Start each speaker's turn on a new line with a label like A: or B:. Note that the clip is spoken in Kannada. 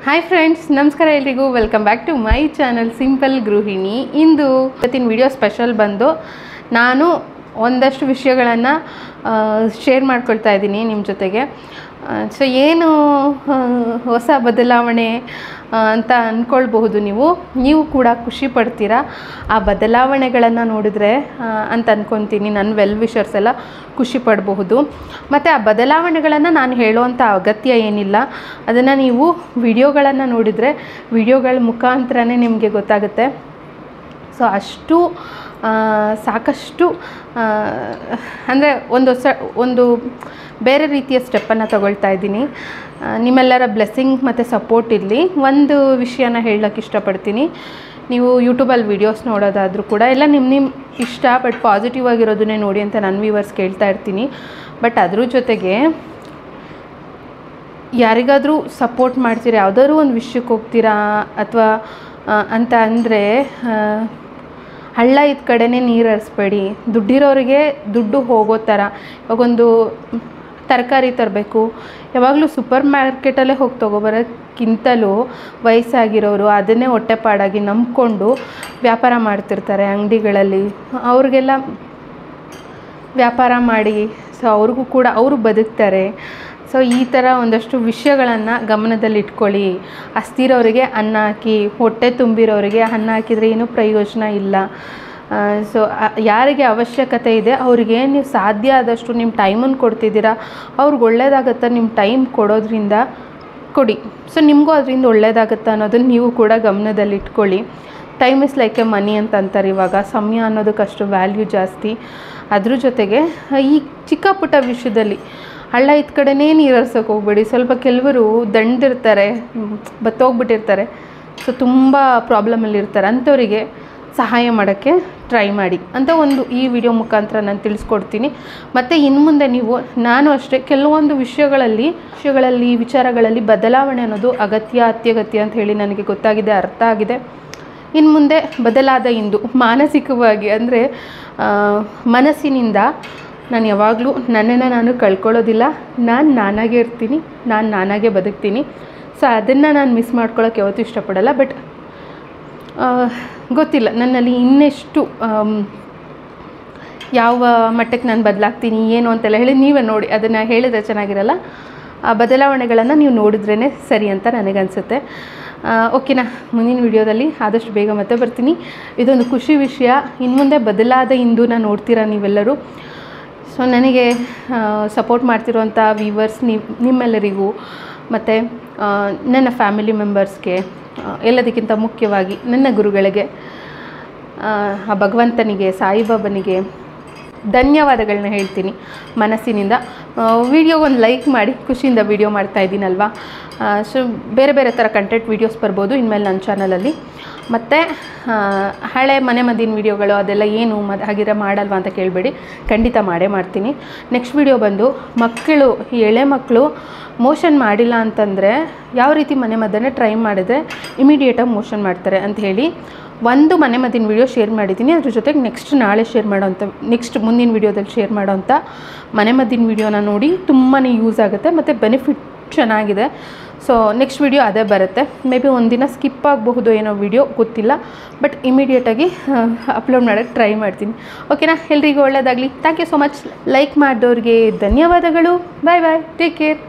A: ಹಾಯ್ ಫ್ರೆಂಡ್ಸ್, ನಮಸ್ಕಾರ ಎಲ್ರಿಗೂ. Welcome back to my channel simple ಗೃಹಿಣಿ. ಇಂದು ಇವತ್ತಿನ ವಿಡಿಯೋ ಸ್ಪೆಷಲ್ ಬಂದು ನಾನು ಒಂದಷ್ಟು ವಿಷಯಗಳನ್ನು ಶೇರ್ ಮಾಡ್ಕೊಳ್ತಾ ಇದ್ದೀನಿ ನಿಮ್ಮ ಜೊತೆಗೆ. ಸೊ ಏನು ಹೊಸ ಬದಲಾವಣೆ ಅಂತ ಅಂದ್ಕೊಳ್ಬಹುದು. ನೀವು ಕೂಡ ಖುಷಿ ಪಡ್ತೀರಾ ಆ ಬದಲಾವಣೆಗಳನ್ನು ನೋಡಿದ್ರೆ ಅಂತ ಅಂದ್ಕೊತೀನಿ. ನನ್ನ ವೆಲ್ ವಿಷರ್ಸ್ ಎಲ್ಲ ಖುಷಿ ಪಡಬಹುದು. ಮತ್ತು ಆ ಬದಲಾವಣೆಗಳನ್ನು ನಾನು ಹೇಳುವಂಥ ಅಗತ್ಯ ಏನಿಲ್ಲ. ಅದನ್ನು ನೀವು ವಿಡಿಯೋಗಳನ್ನು ನೋಡಿದರೆ ವಿಡಿಯೋಗಳ ಮುಖಾಂತರನೇ ನಿಮಗೆ ಗೊತ್ತಾಗುತ್ತೆ. ಸೊ ಅಷ್ಟು ಸಾಕಷ್ಟು ಅಂದರೆ ಒಂದು ಬೇರೆ ರೀತಿಯ ಸ್ಟೆಪ್ಪನ್ನು ತಗೊಳ್ತಾ ಇದ್ದೀನಿ. ನಿಮ್ಮೆಲ್ಲರ ಬ್ಲೆಸ್ಸಿಂಗ್ ಮತ್ತು ಸಪೋರ್ಟ್ ಇರಲಿ. ಒಂದು ವಿಷಯನ ಹೇಳೋಕ್ಕೆ ಇಷ್ಟಪಡ್ತೀನಿ. ನೀವು ಯೂಟ್ಯೂಬಲ್ಲಿ ವೀಡಿಯೋಸ್ ನೋಡೋದಾದರೂ ಕೂಡ ಎಲ್ಲ ನಿಮ್ಮ ಇಷ್ಟ, ಬಟ್ ಪಾಸಿಟಿವ್ ಆಗಿರೋದನ್ನೇ ನೋಡಿ ಅಂತ ನನ್ನ ವ್ಯೂವರ್ಸ್ ಕೇಳ್ತಾ ಇರ್ತೀನಿ. ಬಟ್ ಅದ್ರ ಜೊತೆಗೆ ಯಾರಿಗಾದರೂ ಸಪೋರ್ಟ್ ಮಾಡ್ತೀರಾ, ಯಾವುದಾದ್ರೂ ಒಂದು ವಿಷಯಕ್ಕೆ ಹೋಗ್ತೀರಾ ಅಥವಾ ಅಂತ ಅಂದರೆ ಹಳ್ಳ ಇದ್ದ ಕಡೆನೇ ನೀರು ಹರಿಸ್ಬೇಡಿ. ದುಡ್ಡಿರೋರಿಗೆ ದುಡ್ಡು ಹೋಗೋ ಥರ. ಇವಾಗೊಂದು ತರಕಾರಿ ತರಬೇಕು, ಯಾವಾಗಲೂ ಸೂಪರ್ ಮಾರ್ಕೆಟಲ್ಲೇ ಹೋಗಿ ತೊಗೊಬರೋಕ್ಕಿಂತಲೂ ವಯಸ್ಸಾಗಿರೋರು ಅದನ್ನೇ ಹೊಟ್ಟೆಪಾಡಾಗಿ ನಂಬಿಕೊಂಡು ವ್ಯಾಪಾರ ಮಾಡ್ತಿರ್ತಾರೆ ಅಂಗಡಿಗಳಲ್ಲಿ. ಅವ್ರಿಗೆಲ್ಲ ವ್ಯಾಪಾರ ಮಾಡಿ ಸೊ ಅವ್ರಿಗೂ ಕೂಡ ಅವರು ಬದುಕ್ತಾರೆ. ಸೊ ಈ ಥರ ಒಂದಷ್ಟು ವಿಷಯಗಳನ್ನು ಗಮನದಲ್ಲಿಟ್ಕೊಳ್ಳಿ. ಹಸ್ತಿರೋರಿಗೆ ಅನ್ನ ಹಾಕಿ, ಹೊಟ್ಟೆ ತುಂಬಿರೋರಿಗೆ ಅನ್ನ ಹಾಕಿದರೆ ಏನೂ ಪ್ರಯೋಜನ ಇಲ್ಲ. ಸೊ ಯಾರಿಗೆ ಅವಶ್ಯಕತೆ ಇದೆ ಅವರಿಗೆ ನೀವು ಸಾಧ್ಯ ಆದಷ್ಟು ನಿಮ್ಮ ಟೈಮನ್ನು ಕೊಡ್ತಿದ್ದೀರಾ, ಅವ್ರಿಗೆ ಒಳ್ಳೆಯದಾಗತ್ತಾ ನಿಮ್ಮ ಟೈಮ್ ಕೊಡೋದ್ರಿಂದ ಕೊಡಿ. ಸೊ ನಿಮಗೂ ಅದರಿಂದ ಒಳ್ಳೆಯದಾಗತ್ತಾ ಅನ್ನೋದನ್ನು ನೀವು ಕೂಡ ಗಮನದಲ್ಲಿಟ್ಕೊಳ್ಳಿ. Time is like a money ಅಂತ ಅಂತಾರೆ. ಇವಾಗ ಸಮಯ ಅನ್ನೋದಕ್ಕಷ್ಟು ವ್ಯಾಲ್ಯೂ ಜಾಸ್ತಿ. ಅದ್ರ ಜೊತೆಗೆ ಈ ಚಿಕ್ಕ ಪುಟ್ಟ ವಿಷಯದಲ್ಲಿ ಹಳ್ಳ ಇದ್ದ ಕಡೆನೇ ನೀರು ಹರ್ಸೋಕೆ ಹೋಗ್ಬೇಡಿ. ಸ್ವಲ್ಪ ಕೆಲವರು ದಂಡಿರ್ತಾರೆ, ಬತ್ತೋಗ್ಬಿಟ್ಟಿರ್ತಾರೆ. ಸೊ ತುಂಬ ಪ್ರಾಬ್ಲಮಲ್ಲಿರ್ತಾರೆ. ಅಂಥವರಿಗೆ ಸಹಾಯ ಮಾಡೋಕ್ಕೆ ಟ್ರೈ ಮಾಡಿ ಅಂತ ಒಂದು ಈ ವಿಡಿಯೋ ಮುಖಾಂತರ ನಾನು ತಿಳಿಸ್ಕೊಡ್ತೀನಿ. ಮತ್ತು ಇನ್ನು ಮುಂದೆ ನಾನು ಅಷ್ಟೇ ಕೆಲವೊಂದು ವಿಚಾರಗಳಲ್ಲಿ ಬದಲಾವಣೆ ಅನ್ನೋದು ಅತ್ಯಗತ್ಯ ಅಂತ ಹೇಳಿ ನನಗೆ ಗೊತ್ತಾಗಿದೆ, ಅರ್ಥ ಆಗಿದೆ. ಇನ್ನು ಮುಂದೆ ಬದಲಾದ ಇಂದು ಮಾನಸಿಕವಾಗಿ ಅಂದರೆ ಮನಸ್ಸಿನಿಂದ ನಾನು ಯಾವಾಗಲೂ ನನ್ನನ್ನು ನಾನು ಕಳ್ಕೊಳ್ಳೋದಿಲ್ಲ. ನಾನಾಗೇ ಇರ್ತೀನಿ, ನಾನಾಗೇ ಬದುಕ್ತೀನಿ. ಸೊ ಅದನ್ನು ನಾನು ಮಿಸ್ ಮಾಡ್ಕೊಳ್ಳೋಕೆ ಯಾವತ್ತೂ ಇಷ್ಟಪಡಲ್ಲ. ಬಟ್ ಗೊತ್ತಿಲ್ಲ ನನ್ನಲ್ಲಿ ಇನ್ನೆಷ್ಟು ಯಾವ ಮಟ್ಟಕ್ಕೆ ನಾನು ಬದಲಾಗ್ತೀನಿ ಏನು ಅಂತೆಲ್ಲ ಹೇಳಿ ನೀವೇ ನೋಡಿ. ಅದನ್ನು ಹೇಳಿದ್ರೆ ಚೆನ್ನಾಗಿರಲ್ಲ. ಆ ಬದಲಾವಣೆಗಳನ್ನು ನೀವು ನೋಡಿದ್ರೇ ಸರಿ ಅಂತ ನನಗನ್ಸುತ್ತೆ. ಓಕೆನಾ, ಮುಂದಿನ ವಿಡಿಯೋದಲ್ಲಿ ಆದಷ್ಟು ಬೇಗ ಮತ್ತೆ ಬರ್ತೀನಿ. ಇದೊಂದು ಖುಷಿ ವಿಷಯ. ಇನ್ನು ಮುಂದೆ ಬದಲಾದ ಇಂದು ನೋಡ್ತೀರಾ ನೀವೆಲ್ಲರೂ. ಸೊ ನನಗೆ ಸಪೋರ್ಟ್ ಮಾಡ್ತಿರುವಂಥ ವ್ಯೂವರ್ಸ್ ನಿಮ್ಮೆಲ್ಲರಿಗೂ ಮತ್ತು ನನ್ನ ಫ್ಯಾಮಿಲಿ ಮೆಂಬರ್ಸ್ಗೆ, ಎಲ್ಲದಕ್ಕಿಂತ ಮುಖ್ಯವಾಗಿ ನನ್ನ ಗುರುಗಳಿಗೆ, ಆ ಭಗವಂತನಿಗೆ, ಸಾಯಿಬಾಬನಿಗೆ ಧನ್ಯವಾದಗಳನ್ನ ಹೇಳ್ತೀನಿ ಮನಸ್ಸಿನಿಂದ. ವಿಡಿಯೋಗೊಂದು ಲೈಕ್ ಮಾಡಿ, ಖುಷಿಯಿಂದ ವಿಡಿಯೋ ಮಾಡ್ತಾಯಿದ್ದೀನಲ್ವ. ಸೊ ಬೇರೆ ಬೇರೆ ಥರ ಕಂಟೆಂಟ್ ವೀಡಿಯೋಸ್ ಬರ್ಬೋದು ಇನ್ಮೇಲೆ ನನ್ನ ಚಾನಲಲ್ಲಿ. ಮತ್ತು ಹಳೆ ಮನೆ ಮದ್ದಿನ ವೀಡಿಯೋಗಳು ಅದೆಲ್ಲ ಏನು ಹಾಗಿದ್ರೆ ಮಾಡಲ್ವಾ ಅಂತ ಕೇಳಬೇಡಿ, ಖಂಡಿತ ಮಾಡೇ ಮಾಡ್ತೀನಿ. ನೆಕ್ಸ್ಟ್ ವಿಡಿಯೋ ಬಂದು ಮಕ್ಕಳು, ಎಳೆ ಮಕ್ಕಳು ಮೋಷನ್ ಮಾಡಿಲ್ಲ ಅಂತಂದರೆ ಯಾವ ರೀತಿ ಮನೆ ಮದ್ದನ್ನೇ ಟ್ರೈ ಮಾಡಿದ್ರೆ ಇಮಿಡಿಯೇಟಾಗಿ ಮೋಷನ್ ಮಾಡ್ತಾರೆ ಅಂತ ಹೇಳಿ ಒಂದು ಮನೆ ಮದ್ದಿನ ವೀಡಿಯೋ ಶೇರ್ ಮಾಡಿದ್ದೀನಿ. ಅದ್ರ ಜೊತೆಗೆ ನೆಕ್ಸ್ಟ್ ಮುಂದಿನ ವೀಡಿಯೋದಲ್ಲಿ ಶೇರ್ ಮಾಡೋಂಥ ಮನೆ ಮದ್ದಿನ ವೀಡಿಯೋನ ನೋಡಿ ತುಂಬಾ ಯೂಸ್ ಆಗುತ್ತೆ ಮತ್ತು ಬೆನಿಫಿಟ್ ಚೆನ್ನಾಗಿದೆ. ಸೊ ನೆಕ್ಸ್ಟ್ ವಿಡಿಯೋ ಅದೇ ಬರುತ್ತೆ. ಮೇ ಬಿ ಒಂದಿನ ಸ್ಕಿಪ್ ಆಗಬಹುದು ಏನೋ ವಿಡಿಯೋ, ಗೊತ್ತಿಲ್ಲ. ಬಟ್ ಇಮಿಡಿಯೇಟಾಗಿ ಅಪ್ಲೋಡ್ ಮಾಡೋಕ್ಕೆ ಟ್ರೈ ಮಾಡ್ತೀನಿ. ಓಕೆನಾ, ಎಲ್ರಿಗೂ ಒಳ್ಳೆಯದಾಗಲಿ. Thank you so much. Like ಮಾಡಿದವ್ರಿಗೆ ಧನ್ಯವಾದಗಳು. Bye bye, take care.